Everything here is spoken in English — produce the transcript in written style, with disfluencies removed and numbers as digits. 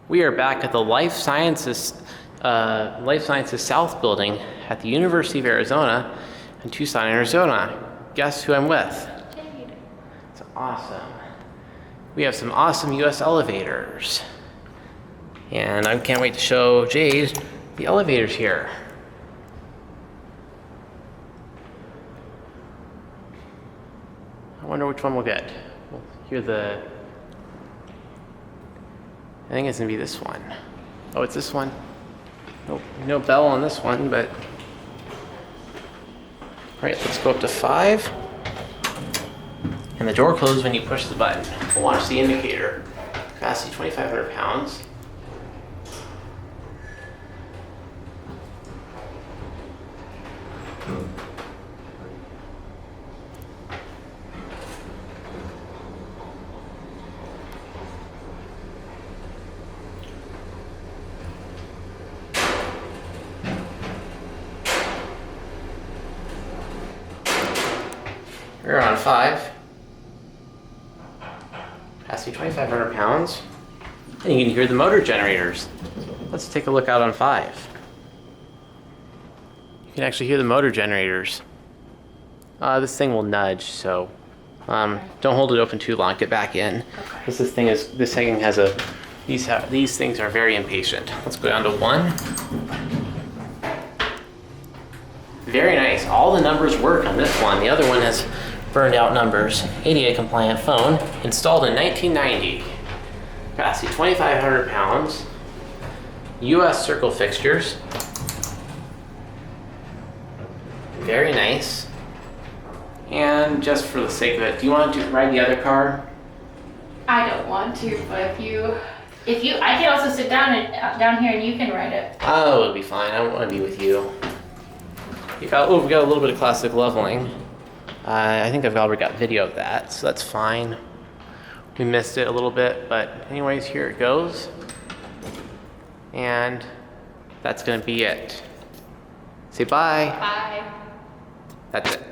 We are back at the Life Sciences South building at the University of Arizona in Tucson, Arizona. Guess who I'm with? Jade. It's awesome. We have some awesome US elevators. And I can't wait to show Jade the elevators here. I wonder which one we'll get. We'll hear the... I think it's gonna be this one. Oh, it's this one. Nope, no bell on this one, but... All right, let's go up to 5. And the door closes when you push the button. We'll watch the indicator. Capacity 2,500 pounds. We're on 5. Capacity 2,500 pounds. And you can hear the motor generators. Let's take a look out on 5. You can actually hear the motor generators. This thing will nudge, so don't hold it open too long. Get back in, because this thing has a. These things are very impatient. Let's go down to 1. Very nice. All the numbers work on this one. The other one has burned out numbers. ADA compliant phone, installed in 1990. Capacity 2,500 pounds. US circle fixtures. Very nice. And just for the sake of it, do you want to ride the other car? I don't want to, but if you, I can also sit down here and you can ride it. Oh, it'll be fine. I don't want to be with you. We got a little bit of classic leveling. I think I've already got video of that, so that's fine. We missed it a little bit, but anyways, here it goes. And that's gonna be it. Say bye. Bye. That's it.